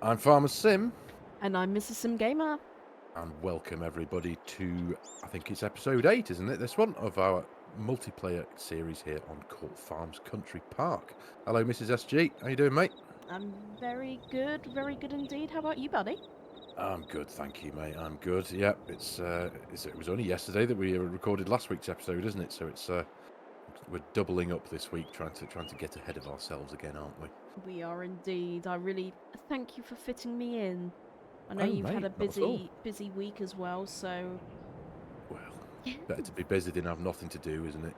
I'm Farmer Sim, And I'm Mrs. Sim Gamer. and welcome everybody to, I think it's episode 8, isn't it, this one, of our multiplayer series here on Court Farms Country Park. Hello, Mrs. SG. How you doing, mate? I'm very good indeed. How about you, buddy? I'm good, thank you, mate. I'm good. Yep, it was only yesterday that we recorded last week's episode, isn't it? So we're doubling up this week, trying to get ahead of ourselves again, aren't we? We are indeed. I really thank you for fitting me in. I know Oh, you've had mate, a not at all. busy week as well, so Well, better to be busy than have nothing to do, isn't it?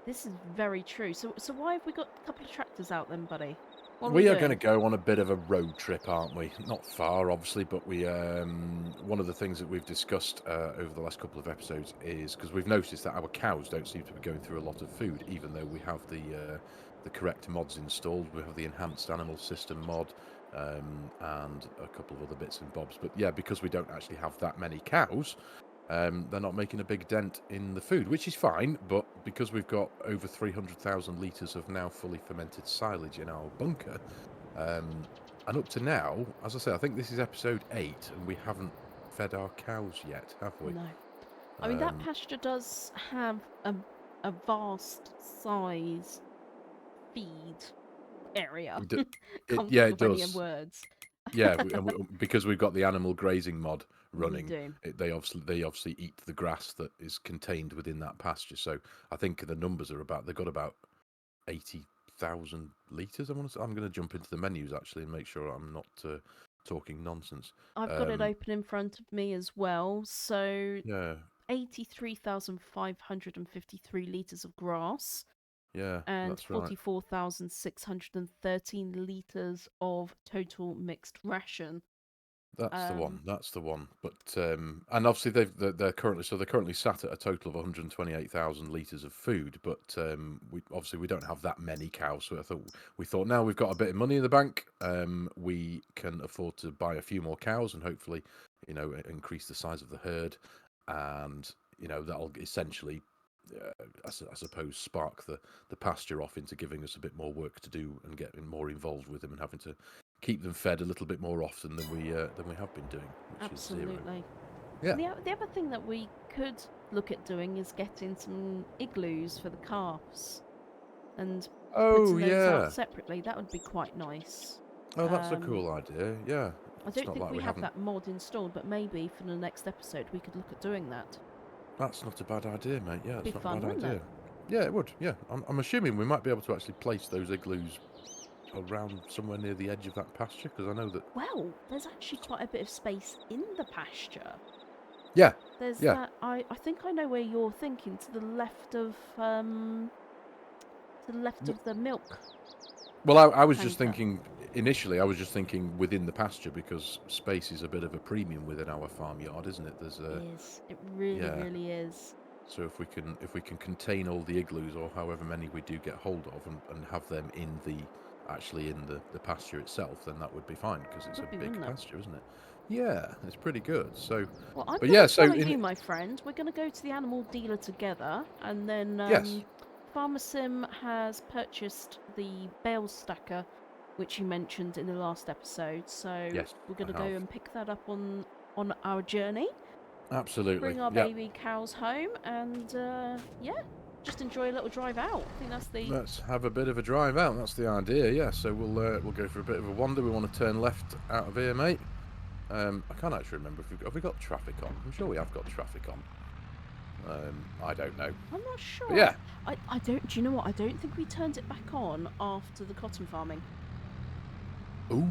this is very true. So why have we got a couple of tractors out then, buddy? What are we We are going to doing? go on a bit of a road trip, aren't we? Not far, obviously, but one of the things that we've discussed over the last couple of episodes is because we've noticed that our cows don't seem to be going through a lot of food, even though we have the correct mods installed. We have the enhanced animal system mod and a couple of other bits and bobs. But yeah, because we don't actually have that many cows, they're not making a big dent in the food, which is fine, but because we've got over 300,000 litres of now fully fermented silage in our bunker, and up to now, as I say, I think this is episode 8, and we haven't fed our cows yet, have we? No. I mean, that pasture does have a vast size feed area. D- Can't yeah, think it of any does. words. Yeah, because we've got the animal grazing mod We running, do. they obviously eat the grass that is contained within that pasture. So I think the numbers are they've got about 80,000 litres. I'm going to jump into the menus actually and make sure I'm not talking nonsense. I've got it open in front of me as well. So Yeah, 83,553 litres of grass yeah, and that's right. 44,613 litres of total mixed ration. That's the one. Um, That's the one. But and obviously they're currently sat at a total of 128,000 litres of food. But we don't have that many cows. So we thought now we've got a bit of money in the bank, we can afford to buy a few more cows and hopefully, increase the size of the herd, and that'll essentially, I suppose, spark the pasture off into giving us a bit more work to do and getting more involved with them and having to keep them fed a little bit more often than we have been doing, which is 0. absolutely. Yeah. The other thing that we could look at doing is getting some igloos for the calves and Oh putting those out yeah. separately. That would be quite nice. Oh, that's a Um, cool idea. Yeah. I It's don't not think like we we have haven't. that mod installed, but maybe for the next episode we could look at doing that. That's not a bad idea, mate. Yeah, Be it's not a fun, bad wouldn't it? idea. Yeah, it would. Yeah, I'm assuming we might be able to actually place those igloos around somewhere near the edge of that pasture because I know that. Well, there's actually quite a bit of space in the pasture. Yeah. There's Yeah. that. I think I know where you're thinking. To the left of the milk Well, I was just tanker. thinking initially. I was just thinking within the pasture because space is a bit of a premium within our farmyard, isn't it? There's It a is. It really, yeah. really is. So if we can contain all the igloos or however many we do get hold of and have them actually in the pasture itself, then that would be fine because it's a Would be, big wouldn't it? pasture, isn't it? Yeah, it's pretty good. So, Well, I'm but going yeah, to so follow in you, my friend. We're going to go to the animal dealer together, and then yes, Farmer Sim has purchased the bale stacker, which you mentioned in the last episode. So yes, we're I going to go have and pick that up on our journey. absolutely. Bring our Yep. baby cows home, and yeah, just enjoy a little drive out. I think that's the Let's have a bit of a drive out. That's the idea. Yeah. So we'll go for a bit of a wander. We want to turn left out of here, mate. I can't actually remember if have we got traffic on. I'm sure we have got traffic on. I don't know. I'm not But sure. yeah. I don't. Do you know what? I don't think we turned it back on after the cotton farming. Ooh.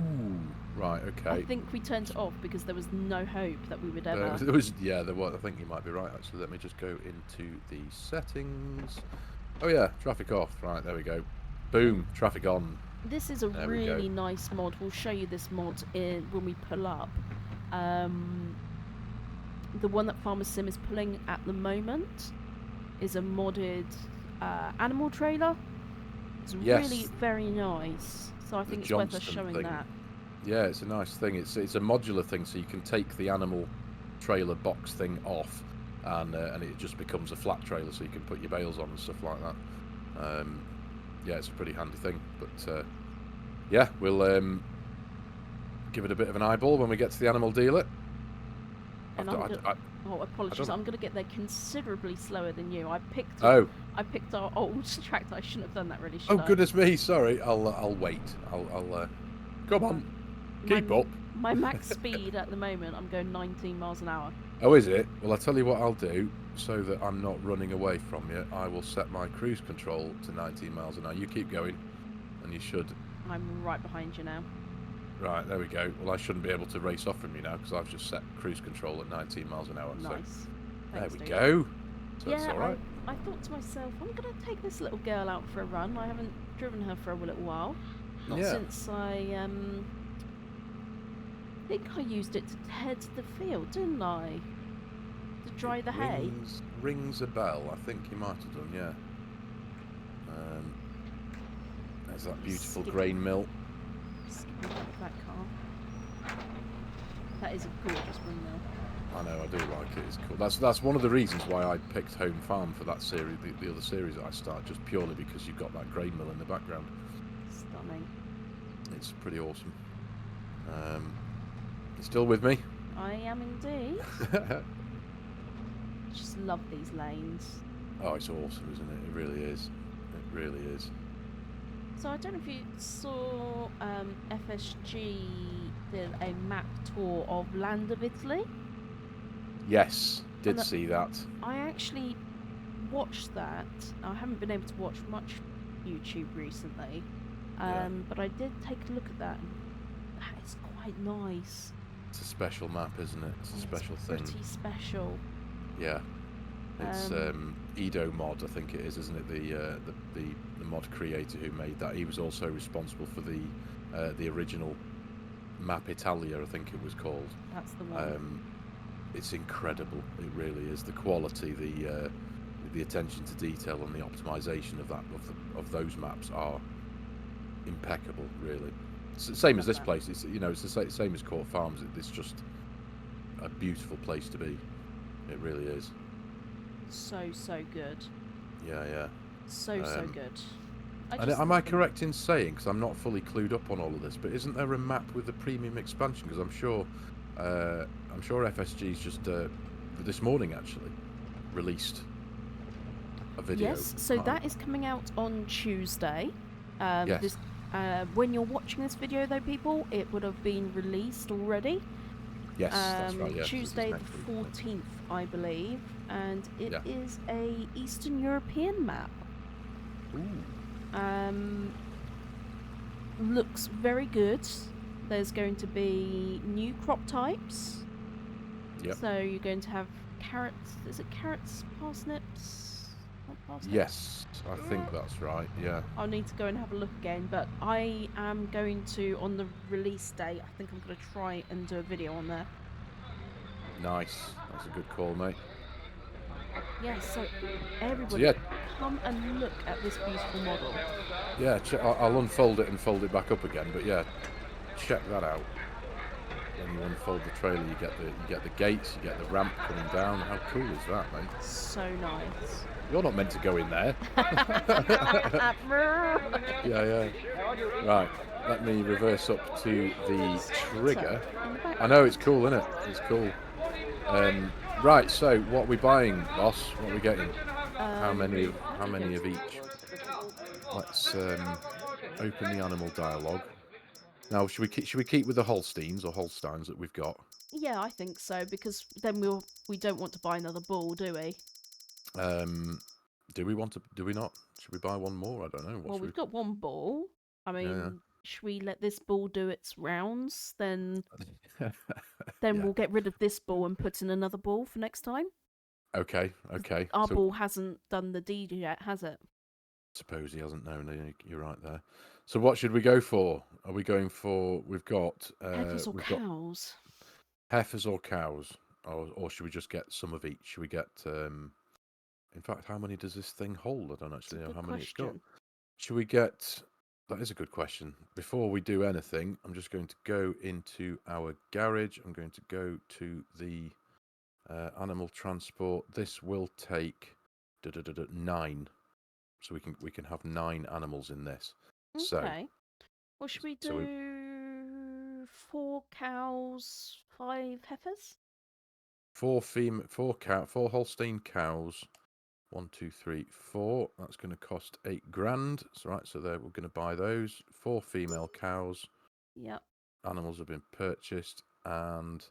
Right. I Okay. think we turned it off because there was no hope that we would ever. There was, yeah, there was. I think you might be right, actually. Let me just go into the settings. Oh, yeah, traffic off. Right, there we go. Boom, traffic on. This is a There we go. really nice mod. We'll show you this mod when we pull up. The one that Farmer Sim is pulling at the moment is a modded animal trailer. It's Yes, really very nice. So I the think it's worth us Johnston showing thing. that. Yeah, it's a nice thing. It's a modular thing, so you can take the animal trailer box thing off, and it just becomes a flat trailer, so you can put your bales on and stuff like that. Yeah, it's a pretty handy thing. But yeah, give it a bit of an eyeball when we get to the animal dealer. And I'm gonna. Oh, apologies. don't- I'm gonna get there considerably slower than you. I picked. Oh, I picked our old tractor. I shouldn't have done that, really. Should I? goodness me! Sorry, I'll wait. Come on, keep up. My max speed at the moment, I'm going 19 miles an hour. Oh, is it? Well, I'll tell you what I'll do, so that I'm not running away from you. I will set my cruise control to 19 miles an hour. You keep going, and you should. I'm right behind you now. Right, there we go. Well, I shouldn't be able to race off from you now because I've just set cruise control at 19 miles an hour. Nice. So Thanks, there we dude. go. So yeah, that's all right. I thought to myself, I'm going to take this little girl out for a run. I haven't driven her for a little while. Not since I think I used it to head to the field, didn't I? To dry the hay. Rings a bell. I think you might have done, yeah. There's that beautiful grain mill. That car. That is a gorgeous windmill. I know, I do like it. It's cool. That's one of the reasons why I picked Home Farm for that series, the other series that I start, just purely because you've got that grain mill in the background. Stunning. It's pretty awesome. You still with me? I am indeed. Just love these lanes. Oh, it's awesome, isn't it? It really is. It really is. So I don't know if you saw FSG did a map tour of Land of Italy. Yes, did see that. I actually watched that. I haven't been able to watch much YouTube recently, but I did take a look at that. That is quite nice. It's a special map, isn't it? It's a special thing. Pretty special. Yeah. It's Edo Mod, I think it is, isn't it? The mod creator who made that. He was also responsible for the original Map Italia, I think it was called. That's the one. It's incredible. It really is. The quality, the attention to detail, and the optimization of those maps are impeccable. Really, it's the same as this place. It's it's the same as Court Farms. It's just a beautiful place to be. It really is. So good. Yeah. So good. Am I correct in saying, because I'm not fully clued up on all of this, but isn't there a map with the premium expansion? Because I'm sure FSG's just this morning actually released a video. Yes, so that is coming out on Tuesday. Yes. When you're watching this video, though, people, it would have been released already. Yes, that's right. Yeah, Tuesday the 14th, I believe, and it is a Eastern European map. Ooh. Looks very good. There's going to be new crop types. Yep. So you're going to have carrots. Is it carrots, parsnips? Parsnips? Yes, I think that's right. Yeah. I'll need to go and have a look again, but I am going to, on the release day, I think I'm going to try and do a video on there. Nice. That's a good call, mate. Yeah, so everybody, come and look at this beautiful model. Yeah, I'll unfold it and fold it back up again, but yeah, check that out. When you unfold the trailer, you get the gates, you get the ramp coming down. How cool is that, mate? So nice. You're not meant to go in there. Yeah. Right, let me reverse up to the trigger. I know, it's cool, isn't it? It's cool. Right, so what are we buying, boss? What are we getting? How many of each? Let's open the animal dialogue. Now, should we keep with the Holsteins that we've got? Yeah, I think so, because then we don't want to buy another bull, do we? Do we want to? Do we not? Should we buy one more? I don't know. Well, we've got one bull. I mean, should we let this bull do its rounds? Then we'll get rid of this bull and put in another bull for next time. Okay. Our bull hasn't done the deed yet, has it? Suppose he hasn't known. You're right there. So what should we go for? Are we going for? We've got heifers or cows. Heifers or cows, or should we just get some of each? Should we get? In fact, how many does this thing hold? I don't actually know how many it's got. Should we get? That is a good question. Before we do anything, I'm just going to go into our garage. I'm going to go to the animal transport. This will take 9. So we can have 9 animals in this. Okay. Well, should we do 4 cows, 5 heifers. 4 Holstein cows. 1, 2, 3, 4. That's going to cost 8 grand. So right, so there we're going to buy those. 4 female cows. Yep. Animals have been purchased, and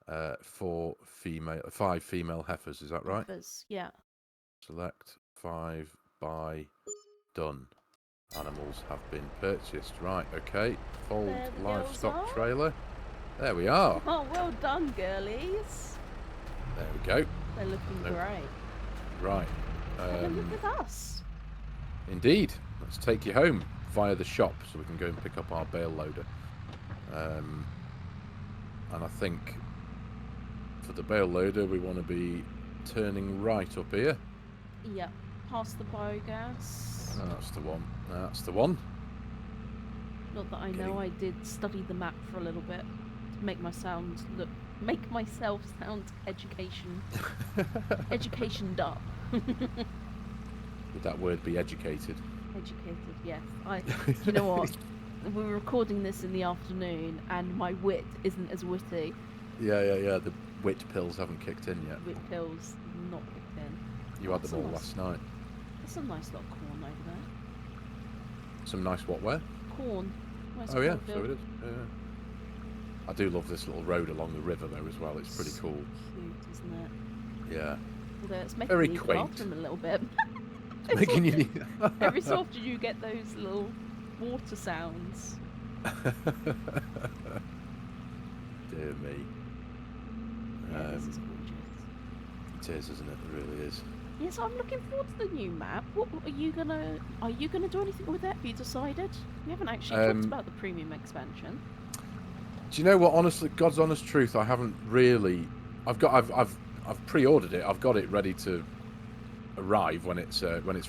5 female heifers. Is that right? Heifers, yeah. Select 5, buy, done. Animals have been purchased. Right, okay. Fold livestock trailer. There we are. Oh, well done, girlies. There we go. They're looking great. Right. Look at us. Indeed. Let's take you home via the shop so we can go and pick up our bale loader. And I think for the bale loader we want to be turning right up here. Yep. Past the biogas. That's the one. That's the one. Not that I know, I did study the map for a little bit to make myself sound educationed up. Would that word be educated? Educated, yes. You know what? We're recording this in the afternoon, and my wit isn't as witty. Yeah. The wit pills haven't kicked in yet. Wit pills not kicked in. You had them all last night. There's some nice lot of corn over there. Some nice what? Where? Corn. Nice oh yeah, cornfield. so it is. Yeah. I do love this little road along the river though as well. It's pretty cool. Cute, isn't it? Yeah. Although it's making Very me quaint. bathroom a little bit. Making you need... Every so often you get those little water sounds. Dear me. Yeah, this is gorgeous. It is, isn't it? It really is. Yes, I'm looking forward to the new map. What are you gonna do anything with it? Have you decided? We haven't actually talked about the premium expansion. Do you know what? Honestly, God's honest truth, I haven't really. I've pre-ordered it. I've got it ready to arrive when it's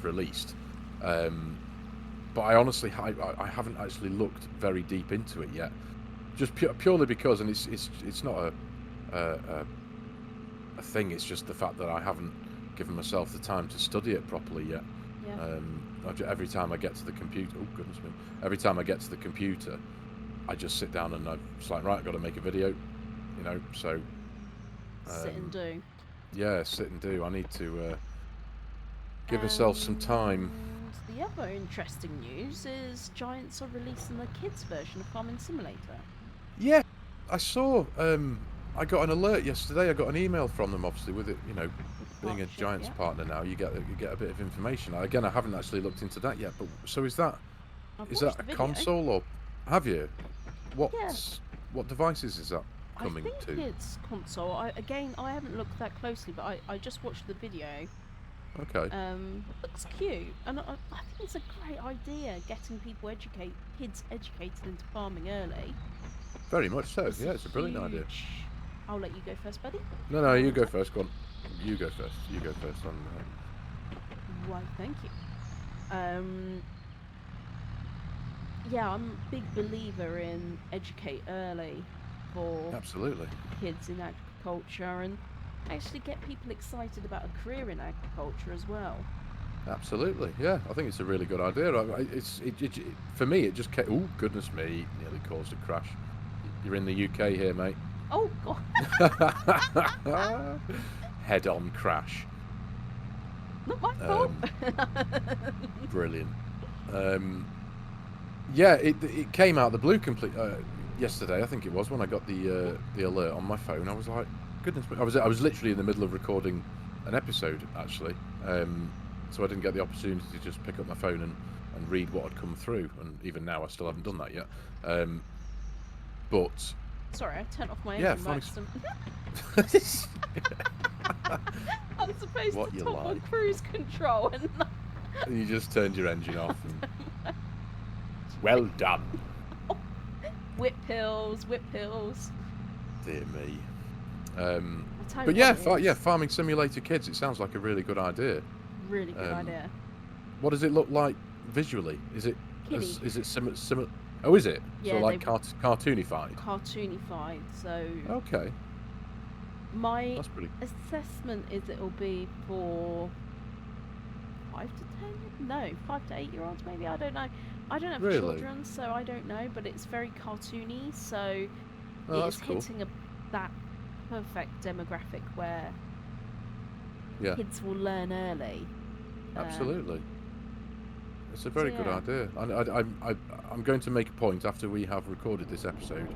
released. But I honestly, I haven't actually looked very deep into it yet. Just purely because, and it's not a thing. It's just the fact that I haven't given myself the time to study it properly yet. Yeah. Every time I get to the computer, oh goodness me! Every time I get to the computer, I just sit down and I'm just like, right, I've got to make a video, you know. So sit and do. Yeah, sit and do. I need to give myself some time. And the other interesting news is Giants are releasing the kids version of Farming Simulator. Yeah, I saw. I got an alert yesterday. I got an email from them, obviously, with it. You know, being a Giants partner now, you get a bit of information. Again, I haven't actually looked into that yet. But so is that a console or have you? What devices is that coming to? I think it's console. I haven't looked that closely, but I just watched the video. Okay. Looks cute, and I think it's a great idea getting kids educated into farming early. Very much so. Yeah, it's a brilliant idea. I'll let you go first, buddy. No, you go first. Go on. You go first. You go first. Why, thank you. Yeah, I'm a big believer in educate early for absolutely kids in agriculture and actually get people excited about a career in agriculture as well. Absolutely, yeah. I think it's a really good idea. For me, it just came. Oh goodness me! Nearly caused a crash. You're in the UK here, mate. Oh God! Head-on crash. Not my fault. Brilliant. Yeah, it came out of the blue yesterday. I think it was when I got the alert on my phone. I was like, goodness me! I was literally in the middle of recording an episode actually, so I didn't get the opportunity to just pick up my phone and read what had come through. And even now, I still haven't done that yet. But sorry, I turned off my engine by accident. I'm supposed to top on cruise control and you just turned your engine off. Well done. Whip pills. Dear me. But yeah, Farming Simulator Kids. It sounds like a really good idea. Really good idea. What does it look like visually? Is it similar? Oh, is it? Yeah, so like cartoonified. Cartoonified. So. Okay. My assessment is it'll be for 5 to 8 year olds, maybe, I don't know. I don't have Really? children, so I don't know, but it's very cartoony, so Oh, it that's is cool. hitting that perfect demographic where Yeah, kids will learn early. absolutely. It's a So very good yeah, idea. I'm going to make a point after we have recorded this episode,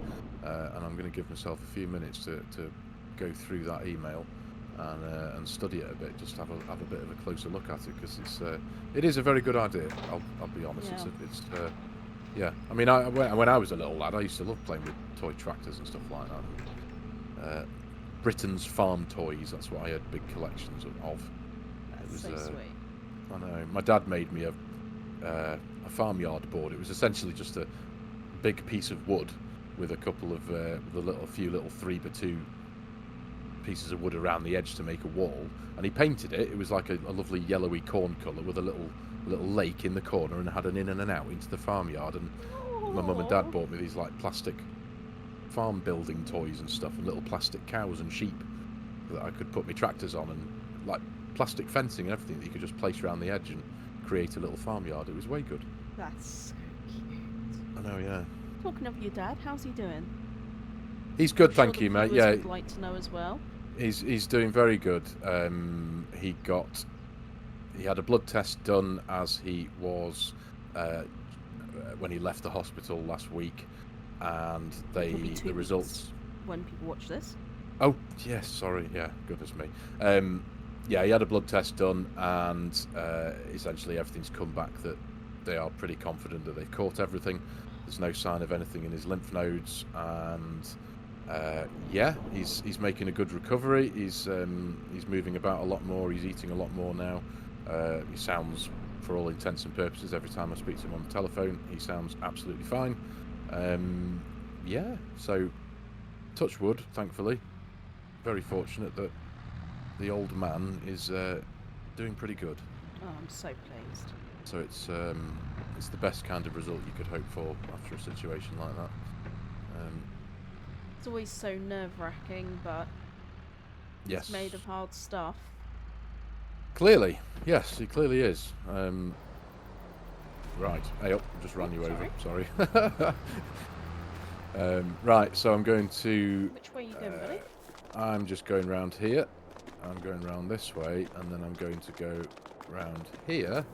and I'm going to give myself a few minutes to go through that email and study it a bit, just have a bit of a closer look at it, because it is a very good idea. I'll be honest. yeah. Yeah. I mean, when I was a little lad, I used to love playing with toy tractors and stuff like that. Britain's farm toys. That's what I had big collections of. That's It was. so sweet. I know. My dad made me a farmyard board. It was essentially just a big piece of wood with a couple of a few little 3x2 pieces of wood around the edge to make a wall, and he painted it. It was like a lovely yellowy corn colour with a little lake in the corner, and had an in and an out into the farmyard. And my mum and dad Oh, bought me these like plastic farm building toys and stuff, and little plastic cows and sheep that I could put my tractors on, and like plastic fencing and everything that you could just place around the edge and create a little farmyard. It was way good. that's so cute. I know, yeah. Talking of your dad, how's he doing? He's good, I'm sure thank the you, mate. viewers Yeah, would like to know as well. he's doing very good. He had a blood test done as he was when he left the hospital last week, and It will be 2 the weeks results. when people watch this. Oh yes, sorry. Yeah, goodness me. Yeah, he had a blood test done, and essentially everything's come back that they are pretty confident that they've caught everything. There's no sign of anything in his lymph nodes, and yeah, he's making a good recovery. He's moving about a lot more. He's eating a lot more now. He sounds, for all intents and purposes, every time I speak to him on the telephone, he sounds absolutely fine. Yeah, so touch wood, thankfully. Very fortunate that the old man is doing pretty good. Oh, I'm so pleased. So it's the best kind of result you could hope for after a situation like that. It's always so nerve-wracking, but Yes, it's made of hard stuff. clearly, yes, he clearly is. Right, hey up, just ran you over. Sorry. Right, so I'm going to. Which way are you going, buddy? I'm just going round here. I'm going round this way, and then I'm going to go round here,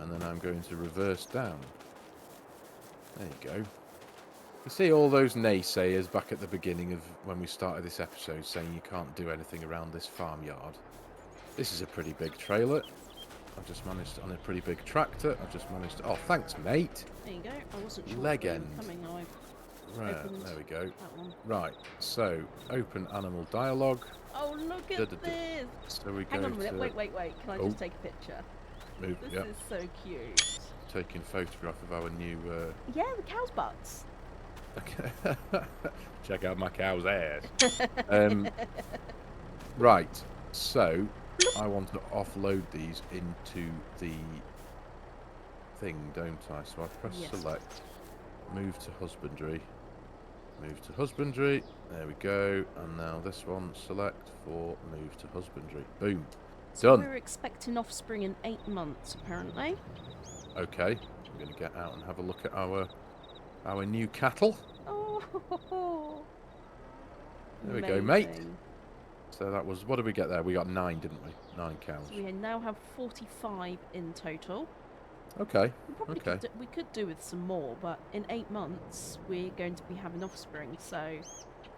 and then I'm going to reverse down. There you go. You see all those naysayers back at the beginning of when we started this episode saying you can't do anything around this farmyard. This is a pretty big trailer. I've just managed on a pretty big tractor. I've just managed to. Oh, thanks, mate. There you go. I wasn't sure Leg if you were end. coming. I Right, opened there we go. that one. Right, so open animal dialogue. Oh, look at this! So we Hang go on a minute. to Wait. Can I Oh. just take a picture? move. This Yep, is so cute. taking photograph of our new. Yeah, the cow's butts. Check out my cow's ass. Right, so I want to offload these into the thing, don't I? So I press Yes. select, move to husbandry, move to husbandry. There we go. And now this one, select for move to husbandry. Boom. So Done. we're expecting offspring in 8 months, apparently. Okay, I'm going to get out and have a look at our new cattle. Oh, There we go, mate. amazing. So that was, what did we get there? We got 9, didn't we? 9 cows. So we now have 45 in total. Okay, We probably okay. we could do with some more, but in 8 months we're going to be having offspring. So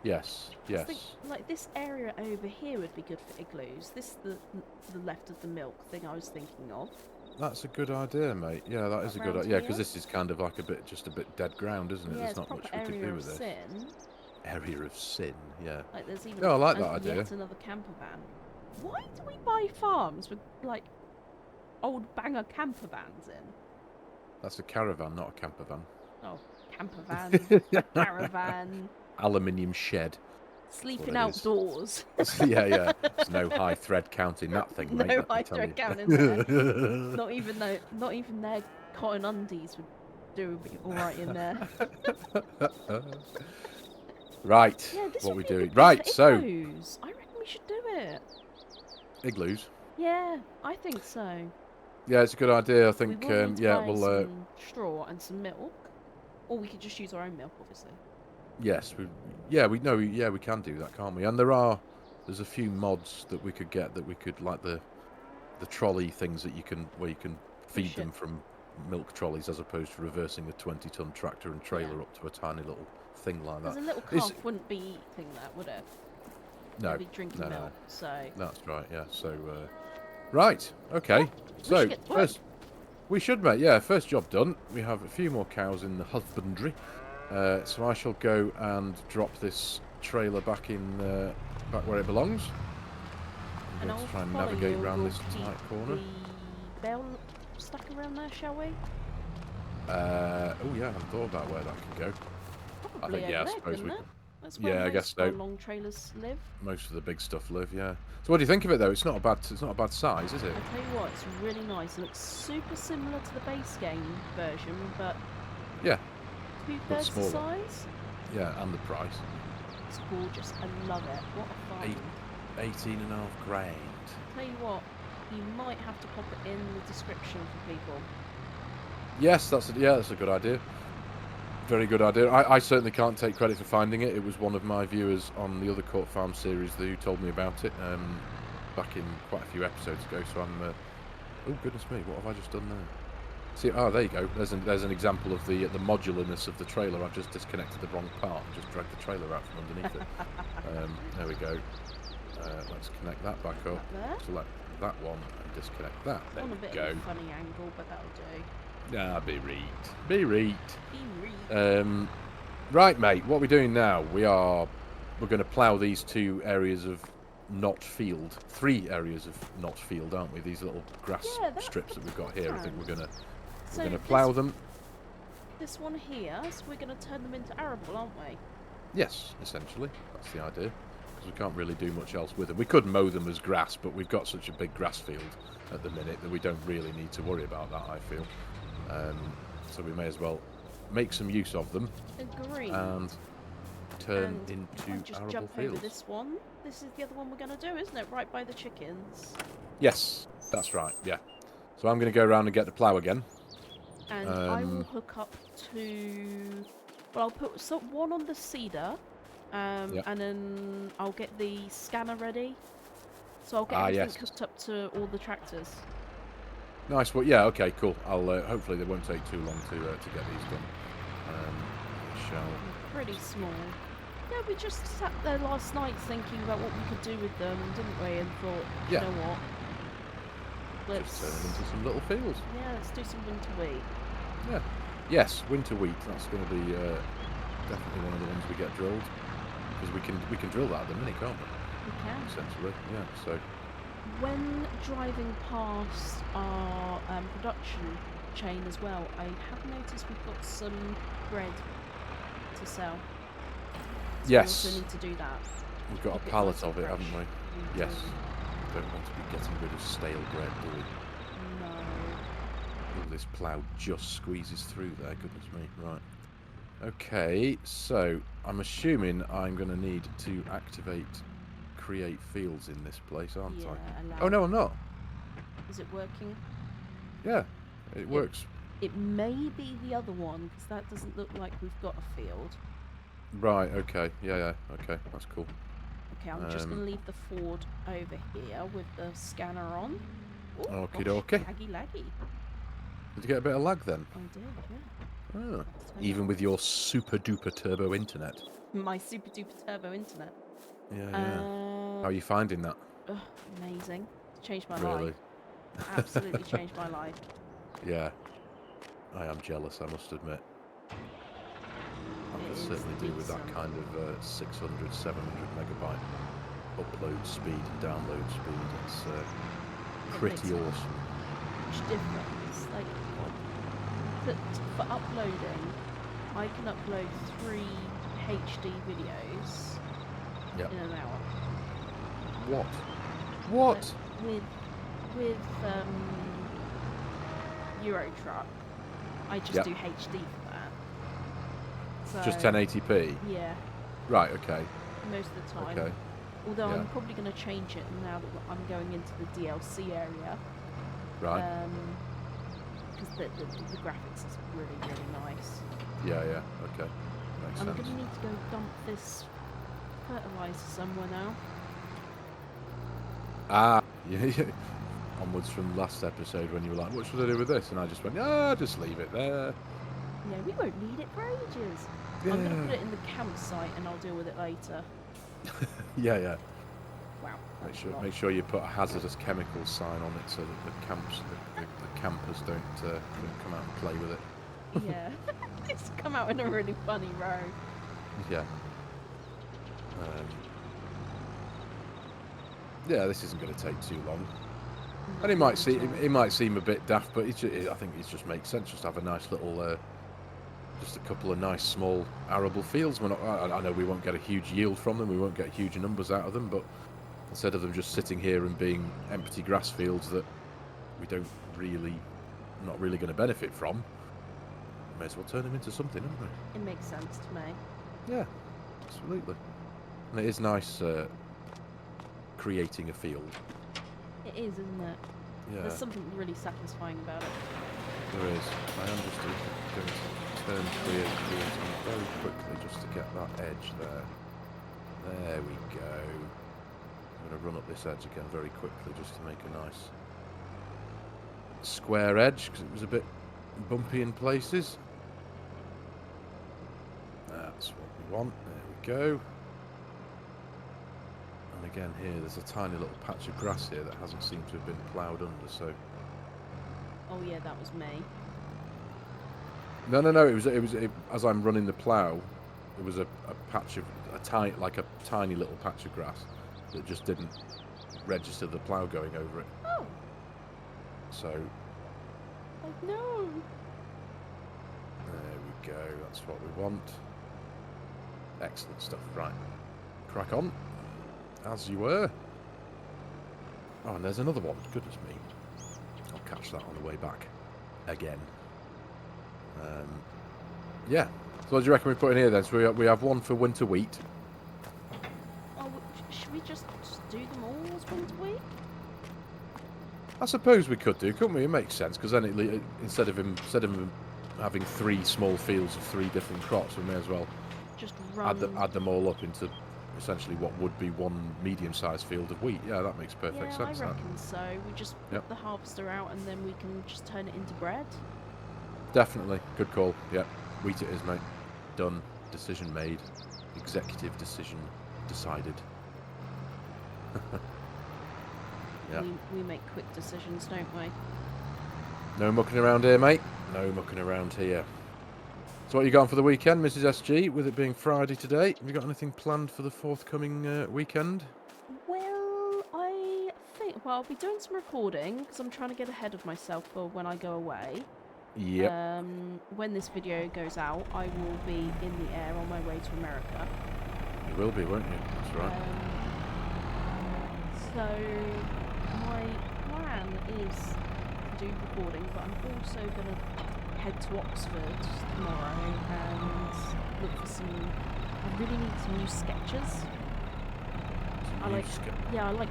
Yes, I yes. think like this area over here would be good for igloos. This is the left of the milk thing I was thinking of. That's a good idea, mate. Yeah, that is a good Around idea. Yeah, because here? this is kind of like just a bit dead ground, isn't it? Yeah, There's it's not proper much we could area do of with this. sin. Area of sin, yeah. Like there's even No, I like that yet idea. another camper van. Why do we buy farms with like old banger camper vans in? That's a caravan, not a camper van. Oh, camper van, caravan, Aluminium shed. sleeping it is. outdoors. Yeah. There's no high thread count in that thing, mate. No let me high tell thread you. count in there. Not even their cotton undies would do all right in there. Right, Yeah, this what would we be a doing? good Right, place for so igloos. I reckon we should do it. igloos. Yeah, I think so. Yeah, it's a good idea. I We think, will need to yeah, buy we'll, some straw and some milk, or we could just use our own milk, obviously. yes, yeah, we know, yeah, we can do that, can't we? And there's a few mods that we could get that we could, like the trolley things that where you can feed Push it. them from milk trolleys as opposed to reversing a 20-ton tractor and trailer Yeah. up to a tiny little thing like that. Because a little calf wouldn't be eating that, would it? No, It'd be drinking no, milk, so... that's right, yeah. So, right, okay. Well, we So, should get to work. we should, mate, yeah, first job done. We have a few more cows in the husbandry. So I shall go and drop this trailer back where it belongs. I'm And going I'll to try and follow navigate you, around we'll this keep tight corner. the bell stuck around there, shall we? Oh yeah, I haven't thought about where that could go. Probably over yeah, I there, suppose couldn't we it? could. That's where Yeah, I guess most of our so. long trailers live. Most of the big stuff live, yeah. So what do you think of it though? It's not a bad size, is it? I tell you what, it's really nice. It looks super similar to the base game version, but Yeah, two-thirds the smaller. size. Yeah, and the price. It's gorgeous. I love it. What a find. 18.5 grand. Tell you what, you might have to pop it in the description for people. Yes, that's a good idea. Very good idea. I certainly can't take credit for finding it. It was one of my viewers on the other Court Farm series who told me about it back in quite a few episodes ago. So I'm, oh goodness me, what have I just done there? See, oh, there you go. There's an example of the modularness of the trailer. I've just disconnected the wrong part and just dragged the trailer out from underneath it. There we go. Let's connect that back up. Select that one and disconnect that. There we On a bit go. of a funny angle, but that'll do. Ah, be reet. Be reet. Be reet. Right, mate. What we're doing now? We're going to plough these 2 areas of not field, 3 areas of not field, aren't we? These little grass strips that we've got here. I think we're gonna plough them. This one here, so we're gonna turn them into arable, aren't we? Yes, essentially. That's the idea. Because we can't really do much else with them. We could mow them as grass, but we've got such a big grass field at the minute that we don't really need to worry about that, I feel. So we may as well make some use of them. Agree. And turn into just arable jump fields. over this one. This is the other one we're going to do, isn't it? Right by the chickens. Yes, that's right, yeah. So I'm going to go around and get the plough again. And I will hook up to... Well, I'll put one on the cedar. And then I'll get the scanner ready. So I'll get everything hooked up to all the tractors. Nice. Well, yeah. Okay. Cool. I'll hopefully they won't take too long to get these done. Pretty small. Yeah, we just sat there last night thinking about what we could do with them, didn't we? And thought, you know what? Let's turn them into some little fields. Yeah, let's do some winter wheat. Yeah. Yes, winter wheat. That's going to be definitely one of the ones we get drilled because we can drill that at the minute, can't we? We can. Essentially, yeah. So. When driving past our production chain as well, I have noticed we've got some bread to sell. So yes. we also need to do that. We've got a pallet of it, haven't we? Yes. We don't want to be getting rid of stale bread, do we? No. Oh, this plough just squeezes through there, goodness me. Right. Okay, so I'm assuming I'm going to need to activate create fields in this place, aren't I? Oh, no, I'm not. Is it working? Yeah, it works. It may be the other one, because that doesn't look like we've got a field. Right, okay. Yeah, okay, that's cool. Okay, I'm just going to leave the Ford over here with the scanner on. Okie dokie. Laggy. Did you get a bit of lag then? I did, yeah. Oh, even with your super duper turbo internet? My super duper turbo internet. Yeah. How are you finding that? Amazing. It's changed my life. Absolutely changed my life. Yeah. I am jealous, I must admit. I could certainly do with that kind of 600, 700 megabyte upload speed and download speed. It's pretty awesome. Much difference. Like, for uploading, I can upload 3 HD videos in an hour. What? With Euro Truck, I just do HD for that. So, just 1080p? Yeah. Right, okay. Most of the time. Okay. Although I'm probably going to change it now that I'm going into the DLC area. Right. Because the graphics is really, really nice. Yeah, yeah. Okay. Makes sense. I'm going to need to go dump this fertilizer somewhere now. Ah, yeah. Onwards from last episode when you were like, what should I do with this? And I just went, just leave it there. Yeah, we won't need it for ages. Yeah. I'm going to put it in the campsite and I'll deal with it later. Yeah, yeah. Wow. Make sure you put a hazardous chemical sign on it so that the campers don't come out and play with it. Yeah. It's come out in a really funny row. Yeah. Yeah, this isn't going to take too long. And it might seem a bit daft, but I think it just makes sense. Just have a nice little, just a couple of nice small arable fields. I know we won't get a huge yield from them. We won't get huge numbers out of them, but instead of them just sitting here and being empty grass fields that we not really going to benefit from, may as well turn them into something, haven't we? It makes sense to me. Yeah, absolutely. And it is nice creating a field. It is, isn't it? Yeah. There's something really satisfying about it. There is. I am just going to turn creating very quickly just to get that edge there. There we go. I'm going to run up this edge again very quickly just to make a nice square edge because it was a bit bumpy in places. That's what we want. There we go. And again here, there's a tiny little patch of grass here that hasn't seemed to have been ploughed under, so... Oh yeah, that was me. No, it was as I'm running the plough, it was a patch of, tiny little patch of grass that just didn't register the plough going over it. Oh! So... Oh no! There we go, that's what we want. Excellent stuff, right. Crack on. As you were. Oh, and there's another one. Goodness me. I'll catch that on the way back. Again. Yeah. So what do you reckon we put in here then? So we have one for winter wheat. Oh, should we just do them all as winter wheat? I suppose we could do, couldn't we? It makes sense, because then instead of him having 3 small fields of 3 different crops, we may as well just add them all up into essentially what would be one medium-sized field of wheat. Yeah, that makes perfect sense. I reckon so. We just put the harvester out and then we can just turn it into bread. Definitely. Good call. Yep. Wheat it is, mate. Done. Decision made. Executive decision decided. Yeah. We make quick decisions, don't we? No mucking around here, mate. No mucking around here. So what you got on for the weekend, Mrs. SG, with it being Friday today? Have you got anything planned for the forthcoming weekend? Well, I think... Well, I'll be doing some recording, because I'm trying to get ahead of myself for when I go away. Yep. When this video goes out, I will be in the air on my way to America. You will be, won't you? That's right. So, my plan is to do recording, but I'm also going to head to Oxford tomorrow and look for some... I really need some new sketches. I like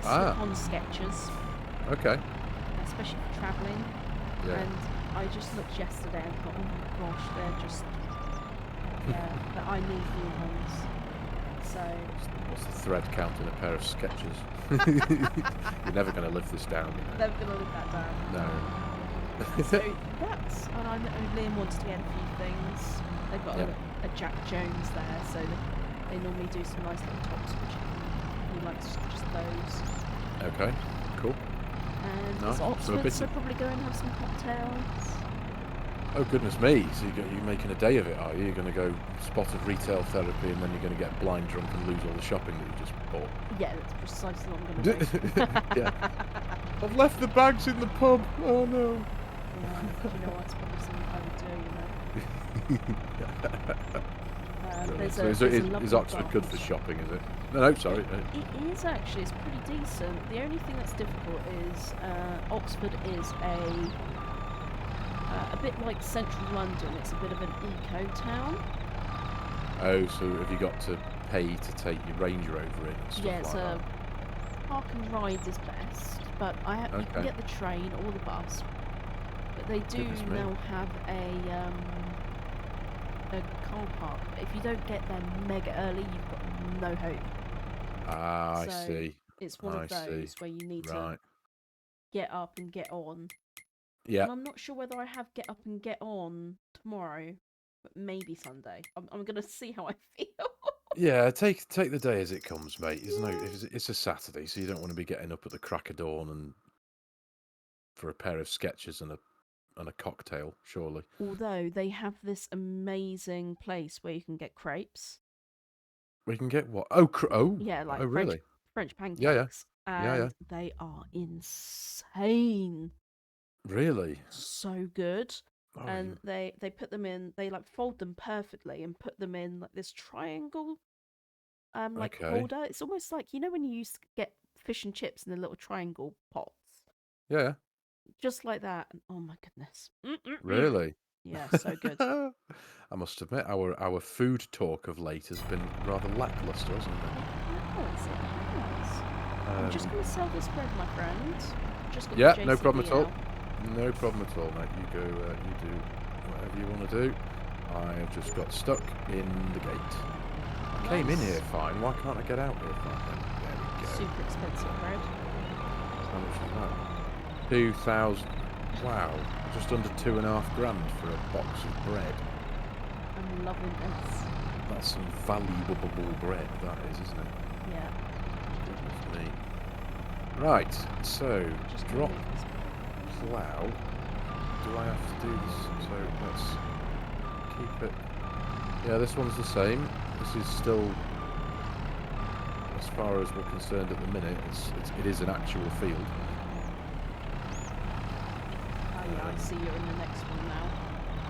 slip-on sketches. Okay. Especially for travelling. Yeah. And I just looked yesterday and thought, oh my gosh, they're just... Yeah, but I need new ones. So... What's the thread count in a pair of sketches? You're never going to live this down. You know? Never going to live that down. No. So that's... And I know Liam wants to get a few things. They've got a Jack Jones there, so they normally do some nice little tops, which he likes just those. Okay, cool. And Nice. it's Oxford, so probably go and have some cocktails. Oh, goodness me. So you're making a day of it, are you? You're going to go spot of retail therapy and then you're going to get blind drunk and lose all the shopping that you just bought. Yeah, that's precisely what I'm going to do. Yeah. I've left the bags in the pub. Oh, no. Yeah, you know what? It's probably something I would do, you know. So is Oxford good for shopping, is it? No, sorry. It is actually. It's pretty decent. The only thing that's difficult is Oxford is a bit like central London. It's a bit of an eco-town. Oh, so have you got to pay to take your Ranger over it and stuff like that? park and ride is best, but you can get the train or the bus. But they do now have a car park. But if you don't get there mega early, you've got no hope. Ah, I see. It's one of those where you need to get up and get on. Yeah. And I'm not sure whether I have get up and get on tomorrow, but maybe Sunday. I'm gonna see how I feel. Yeah, take the day as it comes, mate. It's a Saturday, so you don't want to be getting up at the crack of dawn and for a pair of Skechers and a cocktail, surely. Although they have this amazing place where you can get crepes. We can get what? Yeah, like really? French pancakes. Yeah. They are insane. Really? So good. Oh, and they put them in. They like fold them perfectly and put them in like this triangle, holder. It's almost like when you used to get fish and chips in the little triangle pots. Yeah. Just like that. And oh my goodness. Really? Yeah, so good. I must admit, our food talk of late has been rather lackluster, hasn't it? It has. I'm just going to sell this bread, my friend. Just got the no problem at all. out. No problem at all, mate. You go. You do whatever you want to do. I have just got stuck in the gate. I came in here fine. Why can't I get out here fine? There we go. Super expensive bread. How much is that? 2,000. Wow. Just under $2.5 grand for a box of bread. I'm loving this. That's some valuable bread, that is, isn't it? Yeah. Goodness me. Right, so drop plough. Do I have to do this? So let's keep it. Yeah, this one's the same. This is still, as far as we're concerned at the minute, it is an actual field. Oh yeah, I see you're in the next one now.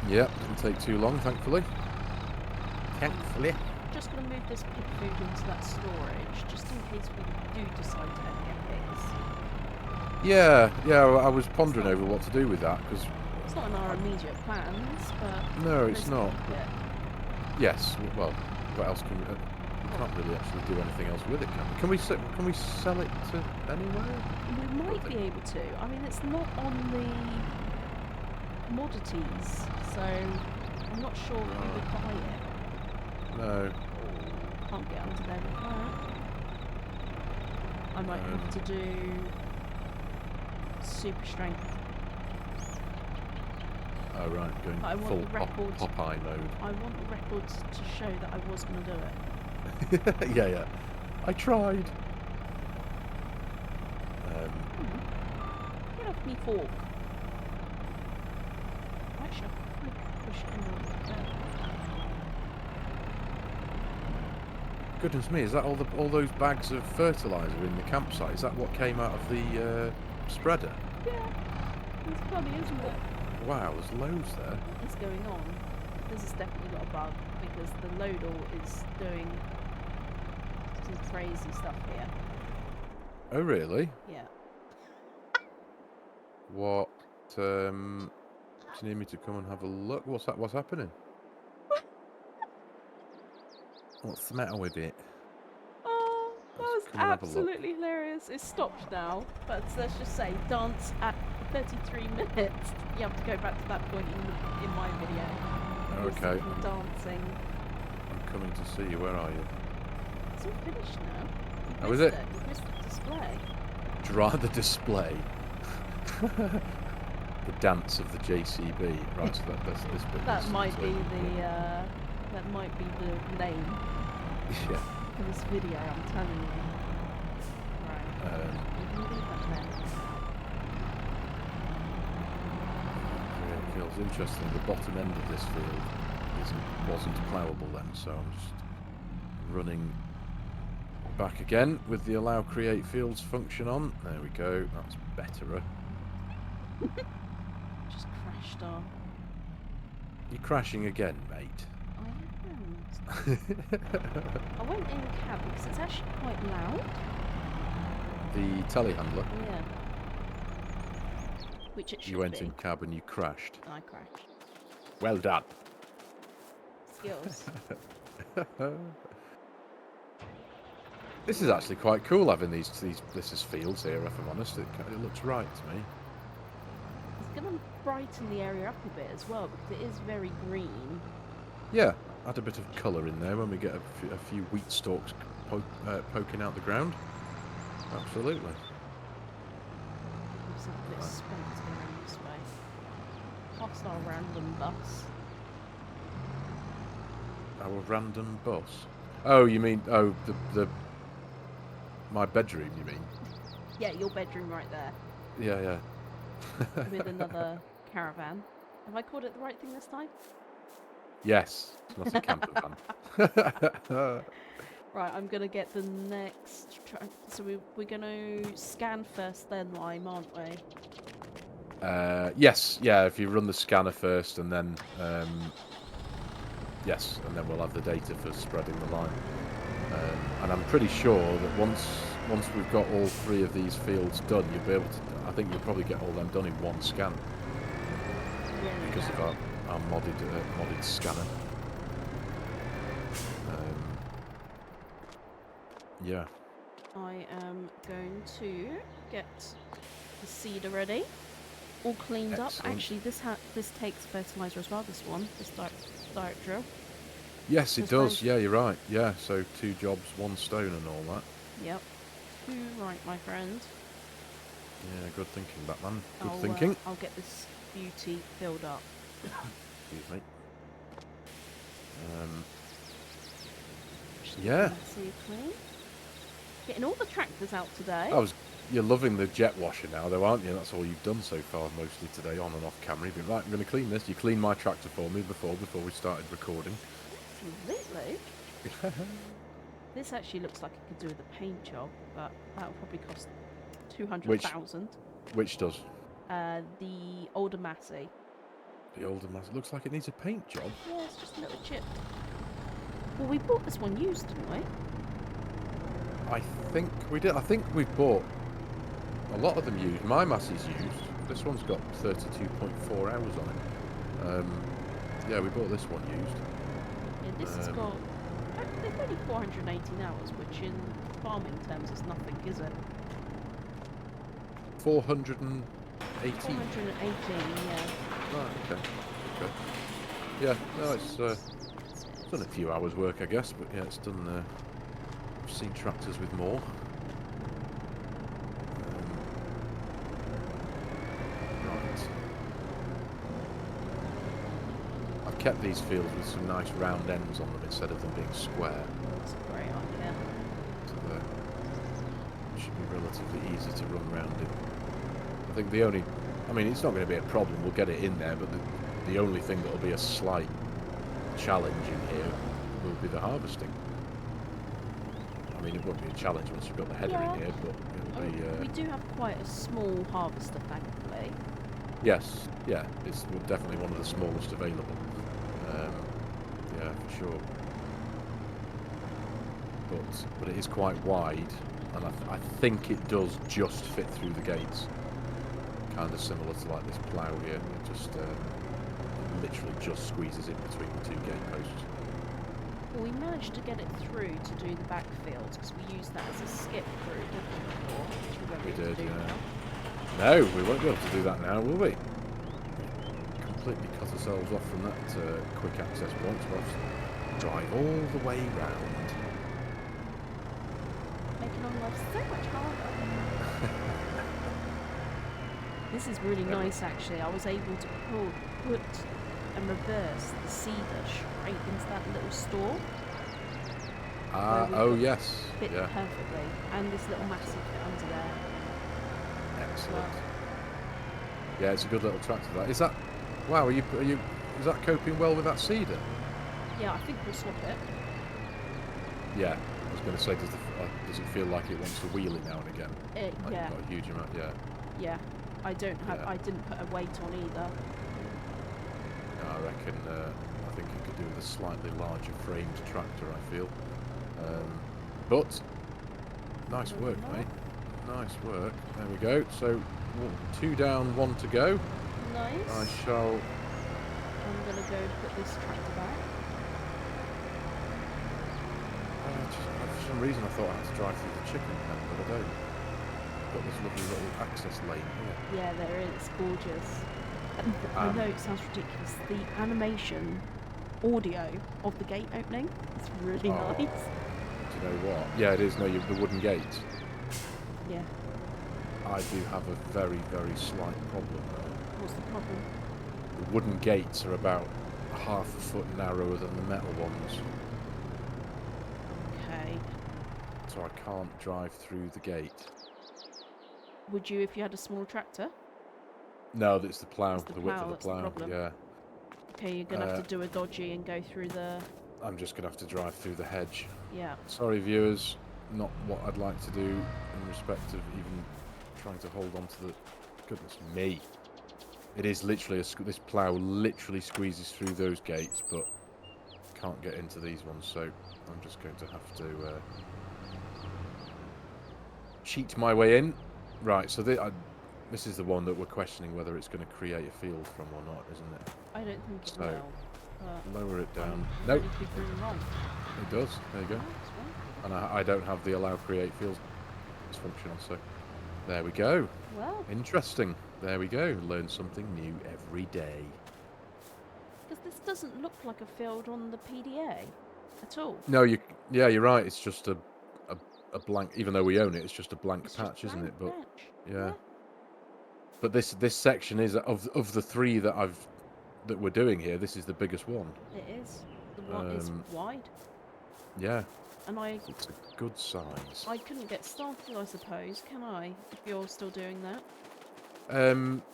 Yep, didn't take too long, thankfully. Just going to move this pig food into that storage, just in case we do decide to ever get pigs. Yeah, I was pondering over what to do with that, because... It's not in our immediate plans, but... No, it's not. Yes, well, what else can we... we can't really actually do anything else with it, can we? Can we sell it to anywhere? We might be able to. I mean, it's not on the commodities, so I'm not sure if we would buy it. No. Can't get under there with that. I might have to do super strength. Oh right, going full Popeye mode. I want the records to show that I was going to do it. yeah. I tried. Get off me fork. Actually, I'll push it in there. Goodness me, is that all those bags of fertiliser in the campsite? Is that what came out of the spreader? Yeah. It's funny, isn't it? Wow, there's loads there. What is going on? This has definitely got a bug because the loader is doing some crazy stuff here. Oh really? Yeah. What? Do you need me to come and have a look? What's happening? What's the matter with it? Oh, that was absolutely hilarious. It's stopped now, but let's just say dance at 33 minutes. You have to go back to that point in my video. Okay. Dancing. I'm coming to see you. Where are you? It's all finished now. Oh, is it? You missed the display. The display. The dance of the JCB. Right, so that's this bit. That might be the name. Yeah. For this video, I'm telling you. Right. We can leave that there. Yeah, it feels interesting. The bottom end of this field wasn't ploughable then, so I'm just running back again with the allow create fields function on. There we go. That's betterer. Just crashed off. You're crashing again, mate. I went in cab because it's actually quite loud. The telehandler? Yeah. Which it should be. You went in cab and you crashed. I crashed. Well done. Skills. This is actually quite cool having these this is fields here. If I'm honest, it looks right to me. It's going to brighten the area up a bit as well because it is very green. Yeah, add a bit of colour in there when we get a few wheat stalks poking out the ground. Absolutely. Looks like a bit spent going this way. Past our random bus. Our random bus. Oh, you mean the my bedroom? You mean? Yeah, your bedroom right there. Yeah, yeah. With another caravan. Have I called it the right thing this time? Yes, it's not a camper van. Right, I'm gonna get the next. So we're gonna scan first, then lime, aren't we? Yes, yeah. If you run the scanner first, and then yes, and then we'll have the data for spreading the line. And I'm pretty sure that once we've got all 3 of these fields done, you'll be able to. I think you'll probably get all them done in one scan because of our modded scanner. Yeah. I am going to get the seeder ready, all cleaned Excellent. up. Actually, this takes fertilizer as well. This direct drill. Yes, it does. Yeah, you're right. Yeah, so 2 jobs, 1 stone, and all that. Yep. Too right, my friend. Yeah, good thinking, Batman. Good thinking. I'll get this beauty filled up. Excuse me. Yeah. See clean. Getting all the tractors out today. You're loving the jet washer now, though, aren't you? That's all you've done so far, mostly today, on and off camera. You've been right. I'm going to clean this. You cleaned my tractor for me before we started recording. Absolutely. This actually looks like it could do with a paint job, but that'll probably cost 200,000. Which does? The older Massey. The older Massey looks like it needs a paint job. Yeah, it's just a little chip. Well, we bought this one used, didn't we? I think we did. I think we've bought a lot of them used. My Massey's used. This one's got 32.4 hours on it. Yeah, we bought this one used. Yeah, this has got. They've only 418 hours, which in farming terms is nothing, is it? 418. 418, yeah. Right, okay. Yeah, no, it's done a few hours' work, I guess, but yeah, it's done. I've seen tractors with more. Right. I've kept these fields with some nice round ends on them instead of them being square. That's a great idea. So it should be relatively easy to run around in. I think I mean, it's not going to be a problem. We'll get it in there, but the only thing that will be a slight challenge in here will be the harvesting. I mean, it won't be a challenge once you've got the header in here, but it'll be... we do have quite a small harvester, thankfully. Yes, yeah, it's definitely one of the smallest available. Yeah, for sure. But it is quite wide, and I think it does just fit through the gates. Kind of similar to like this plough here. It just literally just squeezes in between the 2 gate posts. Well, we managed to get it through to do the backfield because we used that as a skip through, didn't we, before? Which we won't be able to do now. No, we won't be able to do that now, will we? Completely cut ourselves off from that quick access point, so we'll have to drive all the way round. Making our life so much harder. This is really nice, actually. I was able to put and reverse the seeder straight into that little store. Oh yes, fit perfectly, and this little massive bit under there. Excellent. Well. Yeah, it's a good little tractor. That is that. Wow, are you? Is that coping well with that seeder? Yeah, I think we'll swap it. Yeah, I was going to say, does it feel like it wants to wheel it now and again? Yeah. Not a huge amount. Yeah. Yeah, I didn't put a weight on either. No, I reckon. I think it could do with a slightly larger framed tractor. I feel. But nice work, mate. Nice work. There we go. So 2 down, 1 to go. Nice. I'm gonna go put this tractor back. I've some reason I thought I had to drive through the chicken pen, but I don't. Got this lovely little access lane here. Yeah, there is. It's gorgeous. And I know it sounds ridiculous. The animation audio of the gate opening is really nice. Do you know what? Yeah, it is. No, the wooden gate. Yeah. I do have a very, very slight problem though. What's the problem? The wooden gates are about half a foot narrower than the metal ones. Okay. So I can't drive through the gate. Would you if you had a small tractor? No, it's the plough. It's the width of the that's plough. problem. Yeah. Okay, you're gonna have to do a dodgy and go through the. I'm just gonna have to drive through the hedge. Yeah. Sorry, viewers. Not what I'd like to do in respect of even trying to hold on to the. Goodness me. It is literally this plough literally squeezes through those gates, but can't get into these ones. So I'm just going to have to cheat my way in. Right. So this is the one that we're questioning whether it's going to create a field from or not, isn't it? I don't think it will. Lower it down. Nope. It does. There you go. Oh, and I don't have the allow create fields function on, so there we go. Well, interesting. There we go. Learn something new every day. Because this doesn't look like a field on the PDA at all. No, you're right. It's just a blank. Even though we own it, it's just a blank patch, isn't it? But yeah. But this section is of the three that we're doing here. This is the biggest one. It is. The one is wide. Yeah. And it's a good size. I couldn't get started, I suppose, can I? If you're still doing that.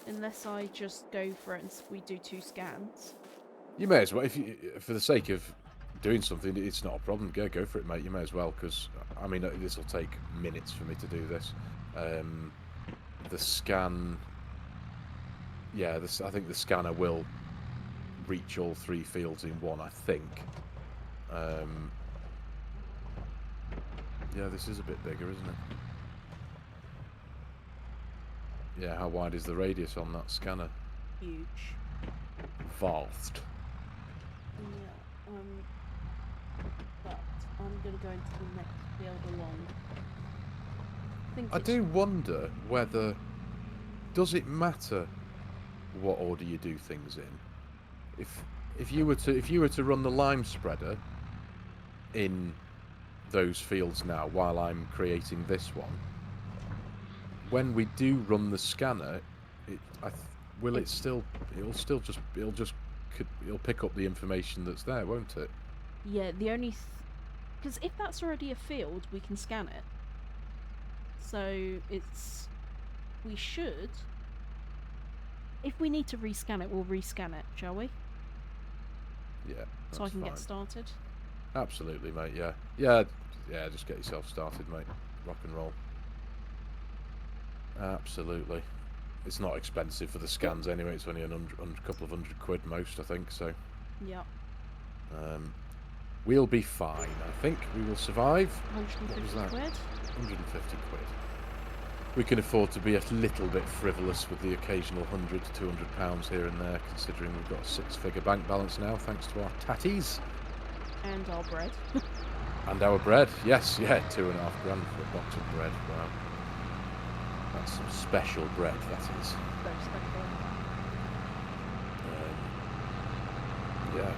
Unless I just go for it and we do 2 scans. You may as well, for the sake of doing something, it's not a problem. Go for it, mate. You may as well, because I mean, this will take minutes for me to do this. The scan, yeah, I think the scanner will reach all 3 fields in one. I think. Yeah, this is a bit bigger, isn't it? Yeah, how wide is the radius on that scanner? Huge. Vast. Yeah, but I'm going to go into the next field along. I do wonder whether, does it matter what order you do things in? If you were to run the lime spreader in those fields now while I'm creating this one, when we do run the scanner, it'll pick up the information that's there, won't it? Yeah, the only because if that's already a field, we can scan it. So we should. If we need to rescan it, we'll rescan it, shall we? Yeah. So I can get started. Absolutely, mate. Yeah. Just get yourself started, mate. Rock and roll. Absolutely. It's not expensive for the scans anyway. It's only a couple of £100 most, I think. So. Yeah. We'll be fine. I think we will survive. 150 quid. 150 quid. We can afford to be a little bit frivolous with the occasional £100 to £200 here and there, considering we've got a 6-figure bank balance now, thanks to our tatties. And our bread. And our bread, yes, yeah, £2.5 grand for a box of bread. Wow, that's some special bread. That is. Very special. Yeah.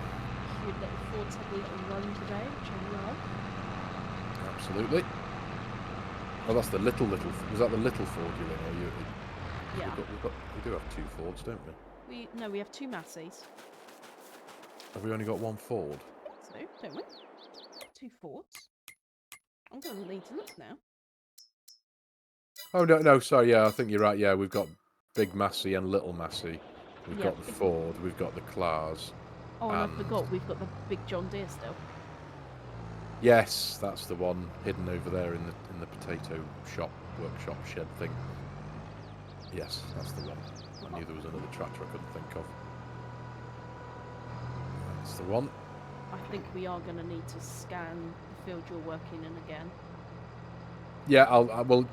We'd let the Fords have a little run today, which I love. Absolutely. Oh, that's the little. Was that the little Ford you're in? Or you? Yeah. We do have 2 Fords, don't we? No, we have 2 Masseys. Have we only got 1 Ford? So, don't we? 2 Fords. I'm going to need to look now. Oh no, sorry. Yeah, I think you're right. Yeah, we've got Big Massey and Little Massey. We've got the Ford. We've got the Claas. Oh, and I forgot we've got the big John Deere still. Yes, that's the one hidden over there in the potato shop, workshop shed thing. Yes, that's the one. I knew there was another tractor I couldn't think of. That's the one. I think we are going to need to scan the field you're working in again. Yeah, well,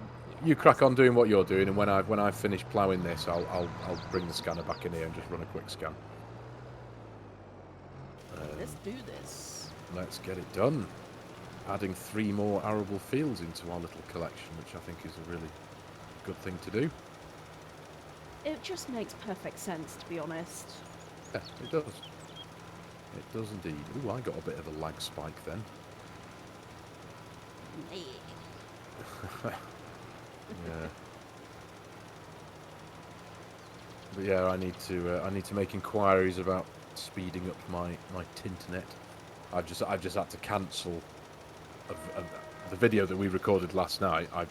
you crack on doing what you're doing, and when I finish ploughing this, I'll bring the scanner back in here and just run a quick scan. Let's do this. Let's get it done. adding 3 more arable fields into our little collection, which I think is a really good thing to do. It just makes perfect sense, to be honest. Yeah, it does. It does indeed. Ooh, I got a bit of a lag spike then. Yeah. But yeah, I need to make inquiries about speeding up my Tinternet. I've just had to cancel the video that we recorded last night. I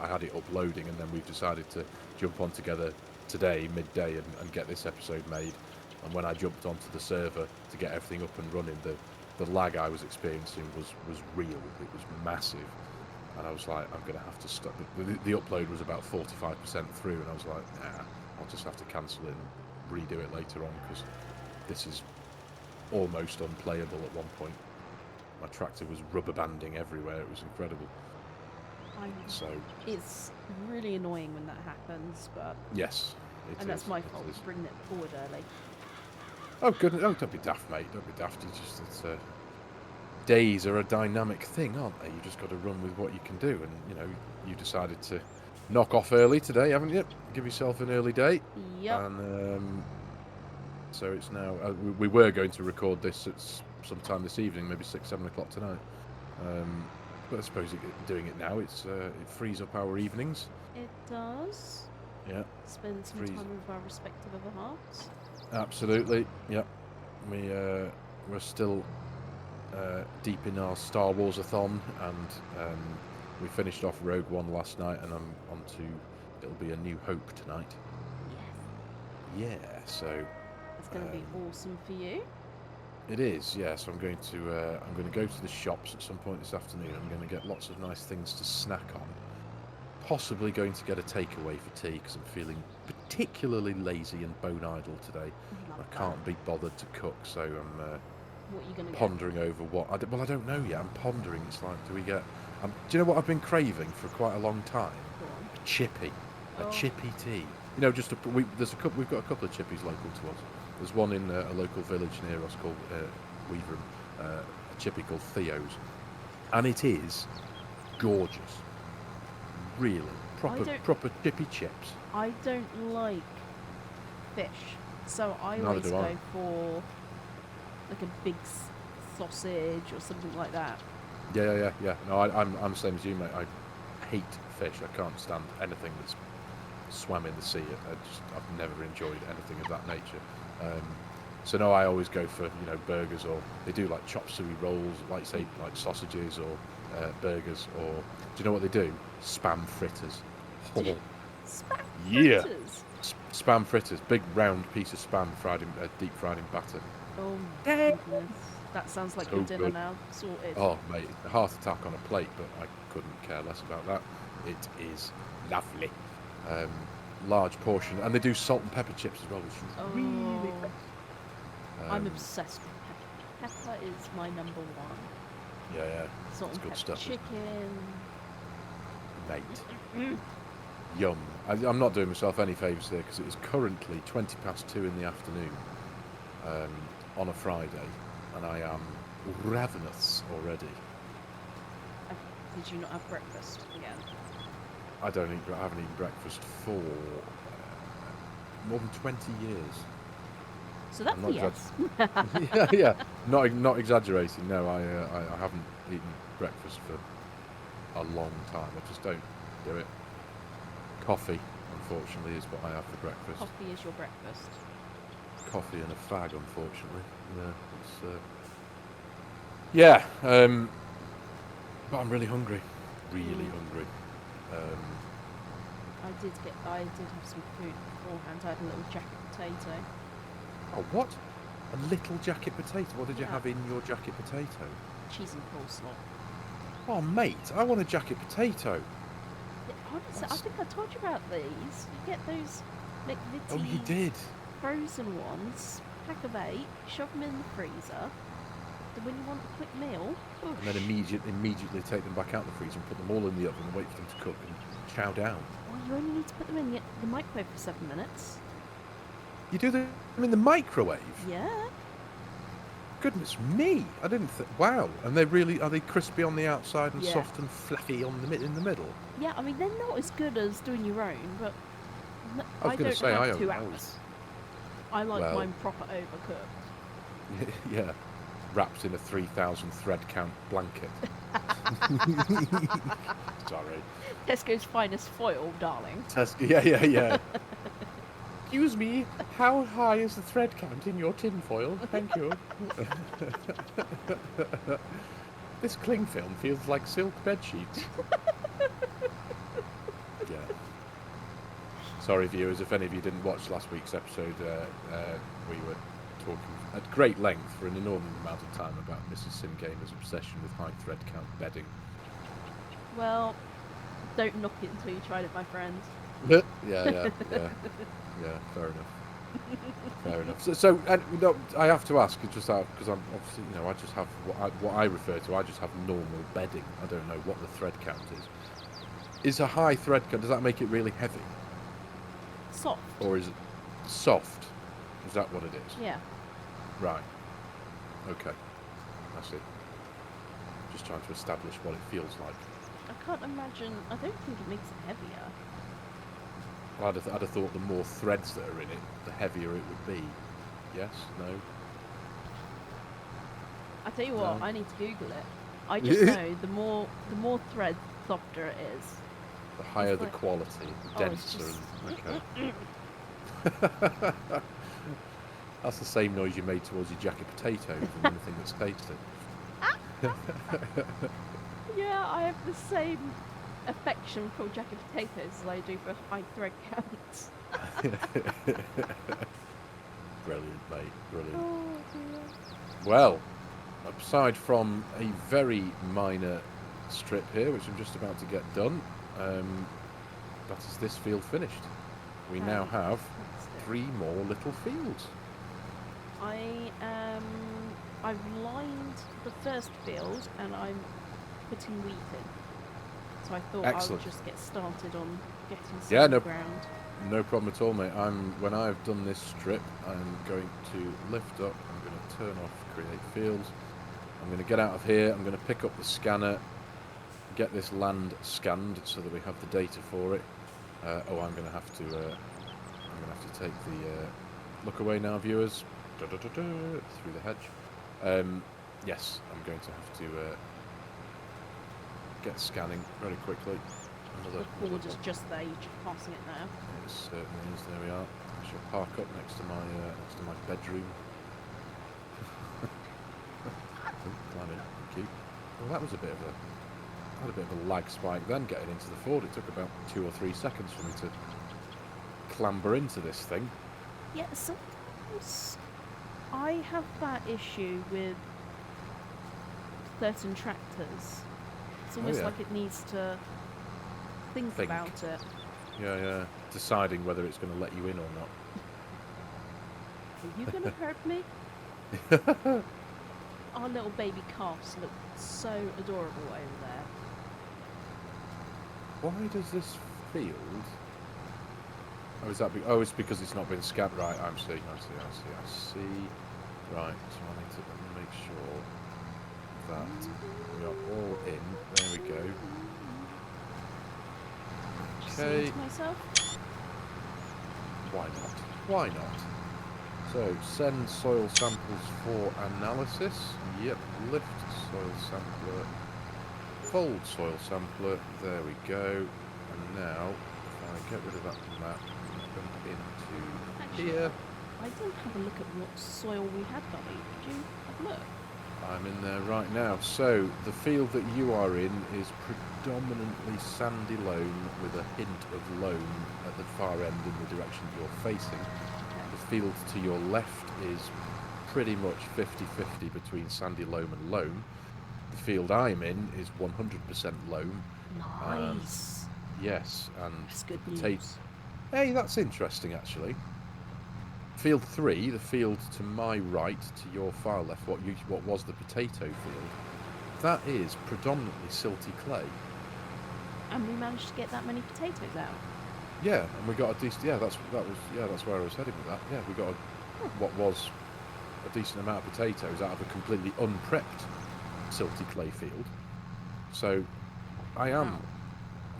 had it uploading, and then we've decided to jump on together today midday and get this episode made. And when I jumped onto the server to get everything up and running, the lag I was experiencing was real. It was massive, and I was like, I'm going to have to stop. The upload was about 45% through, and I was like, nah, I'll just have to cancel it and redo it later on, because this is almost unplayable at one point. My tractor was rubber banding everywhere. It was incredible. So it's really annoying when that happens, but yes, and that's my fault for bringing it forward early. Oh goodness! Oh, don't be daft, mate. Don't be daft. It's days are a dynamic thing, aren't they? You just got to run with what you can do, and you know, you decided to knock off early today, haven't you? Give yourself an early day. Yep. And so it's now. We were going to record this at sometime this evening, maybe 6-7 o'clock tonight. But I suppose doing it now, it frees up our evenings. It does. Yeah. Spend some time with our respective other halves. Absolutely. Yep. We're still deep in our Star Wars-a-thon, and we finished off Rogue One last night, and I'm on to it'll be A New Hope tonight. Yes. Yeah. So it's going to be awesome for you. It is, yeah. So I'm going to go to the shops at some point this afternoon. I'm going to get lots of nice things to snack on. Possibly going to get a takeaway for tea, because I'm feeling particularly lazy and bone idle today. I can't be bothered to cook, so I'm what are you gonna pondering over what. I don't know yet. I'm pondering. It's like, do we get? Do you know what I've been craving for quite a long time? A chippy, a chippy tea. You know, just we've got a couple of chippies local to us. There's one in a local village near us called Weaverham, a chippy called Theo's, and it is gorgeous. Really, proper chippy chips. I don't like fish, so I always go for like a big sausage or something like that. Yeah. No, I'm the same as you, mate. I hate fish. I can't stand anything that's swam in the sea. I've never enjoyed anything of that nature. So no, I always go for burgers, or they do like chop suey rolls, like say like sausages or burgers, or do you know what they do? Spam fritters. Oh. Spam fritters? Spam fritters, big round piece of spam deep fried in batter. Oh my goodness. That sounds like your dinner now. Sorted. Oh mate, a heart attack on a plate, but I couldn't care less about that. It is lovely. Large portion, and they do salt and pepper chips as well, which is really good. I'm obsessed with pepper. Pepper is my number one. Yeah. Salt and pepper stuff, chicken. Mate. Yum. I'm not doing myself any favours here, because it is currently 2:20 in the afternoon on a Friday, and I am ravenous already. Did you not have breakfast again? I haven't eaten breakfast for more than 20 years. So that's a yes. yeah. Not exaggerating. No, I haven't eaten breakfast for a long time. I just don't do it. Coffee, unfortunately, is what I have for breakfast. Coffee is your breakfast. Coffee and a fag, unfortunately. Yeah, but I'm really hungry. Really hungry. I did have some food beforehand. I had a little jacket potato. Oh, what? A little jacket potato? What did you have in your jacket potato? Cheese and coleslaw. Oh, mate, I want a jacket potato. Honestly, I think I told you about these. You get those Oh, you did. Frozen ones, pack of 8, shove them in the freezer. Then when you want a quick meal, and then immediately take them back out of the freezer and put them all in the oven and wait for them to cook and chow down. Well, you only need to put them in the microwave for 7 minutes. You do them in the microwave? Yeah. Goodness me! I didn't think. Wow! And they really are they crispy on the outside and Yeah. soft and fluffy on in the middle? Yeah, I mean they're not as good as doing your own, but I was going to say have I 2 always. hours. I like Well, mine proper overcooked. yeah, wrapped in a 3,000 thread count blanket. Sorry. Tesco's finest foil, darling. Yeah. Excuse me, how high is the thread count in your tin foil? Thank you. This cling film feels like silk bed sheets. Yeah. Sorry, viewers, if any of you didn't watch last week's episode, we were talking at great length for an inordinate amount of time about Mrs. Singamer's obsession with high thread count bedding. Well, don't knock it until you tried it, my friend. Yeah, fair enough. So no, I have to ask, just because I'm obviously, I just have what I refer to. I just have normal bedding. I don't know what the thread count is. Is a high thread count? Does that make it really heavy? Soft. Or is it soft? Is that what it is? Yeah. Right. Okay. I see. Just trying to establish what it feels like. I can't imagine. I don't think it makes it heavier. Well, I'd have thought the more threads that are in it, the heavier it would be. Yes? No? I tell you what, No. I need to Google it. I just know the more thread, softer it is. The higher It's the like- quality, the denser. Just... Okay. That's the same noise you made towards your jacket potatoes and anything that's tasty. Yeah, I have the same affection for jacket potatoes as I do for high thread counts. Brilliant, mate. Brilliant. Oh dear. Well, aside from a very minor strip here, which I'm just about to get done, that is this field finished. We now have 3 more little fields. I've lined the first field and I'm putting wheat in. So I thought I would just get started on getting some ground. No problem at all, mate. When I've done this strip, I'm going to lift up, I'm going to turn off create fields. I'm going to get out of here, I'm going to pick up the scanner, get this land scanned so that we have the data for it. I'm going to have to take the look away now, viewers. Through the hedge. Yes, I'm going to have to get scanning very quickly. The board is just there, you're just passing it now. It certainly is. There we are. I shall park up next to my bedroom. Climbing. Thank you. Well, that was a bit of a lag spike then getting into the Ford. It took about 2 or 3 seconds for me to clamber into this thing. Yeah, sometimes I have that issue with certain tractors. It's almost like it needs to think about it. Yeah. Deciding whether it's going to let you in or not. Are you going to hurt me? Our little baby calves look so adorable over there. Why does this field... Oh, it's because it's not been scanned. Right, I see. Right, so I need to make sure that we are all in. There we go. Okay. Myself? Why not? So, send soil samples for analysis. Yep, lift soil sampler. Fold soil sampler. There we go. And now, if I get rid of that map, into here. I didn't have a look at what soil we had, Dolly. Did you have a look? I'm in there right now. So the field that you are in is predominantly sandy loam with a hint of loam at the far end in the direction you're facing. Okay. The field to your left is pretty much 50-50 between sandy loam and loam. The field I'm in is 100% loam. Nice. Yes, and that's good news. Hey, that's interesting, actually. Field 3, the field to my right, to your far left, what was the potato field, that is predominantly silty clay. And we managed to get that many potatoes out. Yeah, and we got a decent. Yeah, that's where I was heading with that. Yeah, we got what was a decent amount of potatoes out of a completely unprepped silty clay field. So I am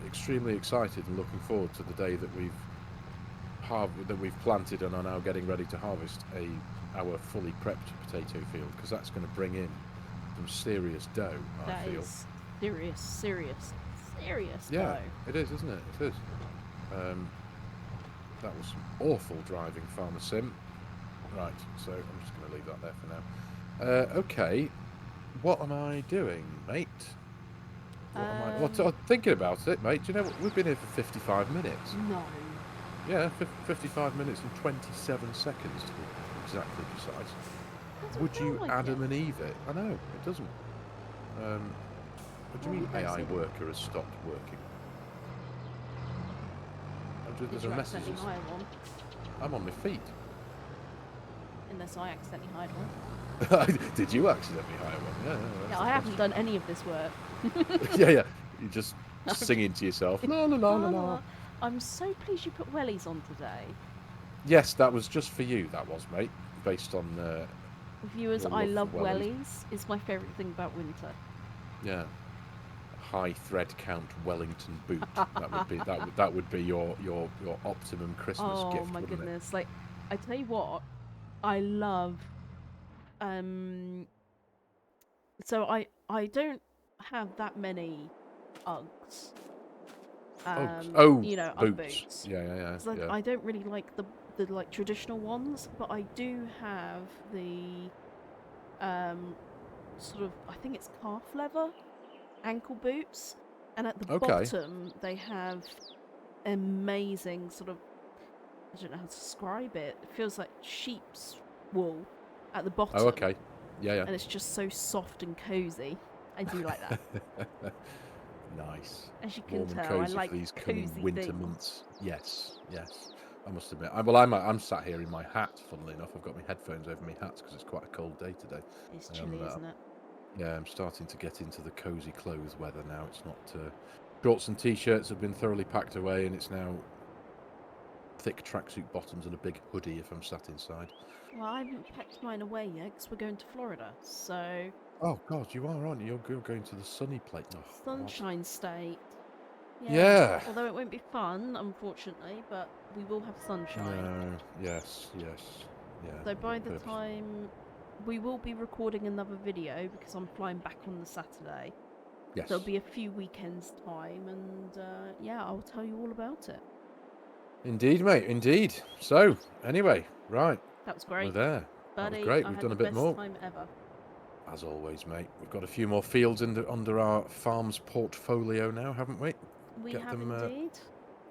extremely excited and looking forward to the day that we've planted and are now getting ready to harvest our fully prepped potato field, because that's going to bring in some serious dough. I feel that is serious yeah, dough. it is, isn't it? It is. That was some awful driving, Farmer Sim. Right, so I'm just going to leave that there for now. Okay, what am I doing, mate? What am I? Well, thinking about it, mate. Do you know what? We've been here for 55 minutes. No. Yeah, 55 minutes and 27 seconds to be exactly precise. Would you Adam and Eve it? I know, it doesn't. What do you mean AI worker has stopped working? There's a message. I'm on my feet. Unless I accidentally hide one. Did you accidentally hire one? Yeah, I haven't done any of this work. yeah. You're just singing to yourself. La la la la la. I'm so pleased you put wellies on today. Yes, that was just for you, that was, mate. Based on viewers, I love wellies. It's my favourite thing about winter. Yeah. High thread count Wellington boot. That would be your optimum Christmas gift. Oh my goodness! Like, I tell you what, I love. So I don't have that many Uggs. You know, Ugg boots. Yeah. I don't really like the like traditional ones, but I do have the sort of, I think it's calf leather ankle boots, and at the bottom they have amazing sort of, I don't know how to describe it. It feels like sheep's wool at the bottom. Oh, okay. Yeah. And it's just so soft and cozy. I do like that. Nice. As you can tell, I like these cozy coming winter things. months. Yes. I must admit. I'm sat here in my hat. Funnily enough, I've got my headphones over my hats because it's quite a cold day today. It's chilly, isn't it? Yeah, I'm starting to get into the cozy clothes weather now. It's not shorts and t-shirts have been thoroughly packed away, and it's now thick tracksuit bottoms and a big hoodie if I'm sat inside. Well, I haven't packed mine away yet because we're going to Florida, so... Oh, God, you are, aren't you? You're going to the sunny place. Oh, Sunshine State. Yeah. Although it won't be fun, unfortunately, but we will have sunshine. No, yes. Yeah. So by the time... We will be recording another video because I'm flying back on the Saturday. Yes. There'll be a few weekends' time, and yeah, I'll tell you all about it. Indeed, mate. Indeed. So, anyway, right. That was great. We're there. Buddy, that was great. We've done a bit more. Time ever. As always, mate. We've got a few more fields under our farm's portfolio now, haven't we? We have indeed.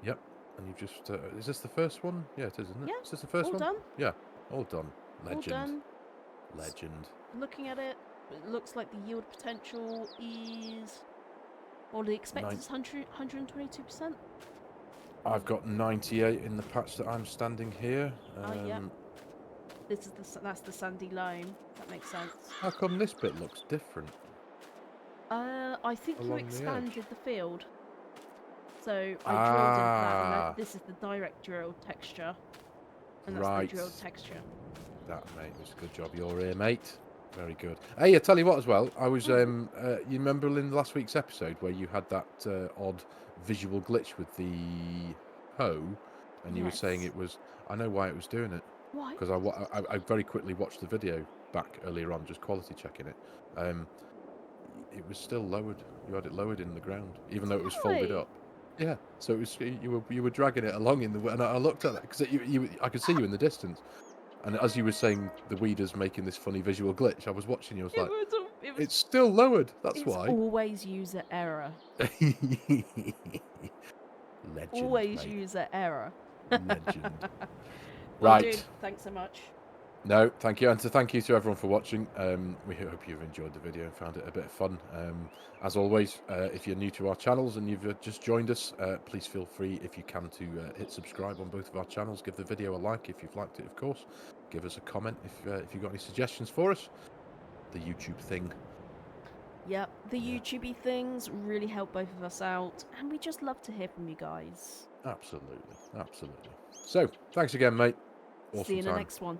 Yep. And you've just... is this the first one? Yeah, it is, isn't it? Yeah. Is this the first one? All done. Yeah. All done. Legend. All done. Legend. Looking at it, it looks like the yield potential is... What do they expect? It's 122%. I've got 98 in the patch that I'm standing here. Yeah. That's the sandy loam. That makes sense. How come this bit looks different? I think you expanded the field. So I drilled into that, and this is the direct drilled texture. And that's the drilled texture. That, mate, was a good job. You're here, mate. Very good. Hey, I tell you what as well. I was, you remember in last week's episode where you had that odd visual glitch with the hoe, and you were saying it was... I know why it was doing it. Why? Because I very quickly watched the video back earlier on, just quality checking it. It was still lowered. You had it lowered in the ground, even though it was folded up. Yeah. So it was you were dragging it along in the... And I looked at that because I could see you in the distance. And as you were saying, the weeder's making this funny visual glitch, I was watching you, I was like, it's still lowered, that's why. It's always user error. Legend, always mate. User error. Legend. Well, right. Dude, thanks so much. No, thank you. And thank you to everyone for watching. We hope you've enjoyed the video and found it a bit of fun. As always, if you're new to our channels and you've just joined us, please feel free, if you can, to hit subscribe on both of our channels. Give the video a like if you've liked it, of course. Give us a comment if you've got any suggestions for us. The YouTube thing. Yep, the YouTubey things really help both of us out, and we just love to hear from you guys. Absolutely. So, thanks again, mate. Awesome. See you in the next one.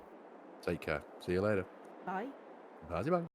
Take care. See you later. Bye. Bye bye.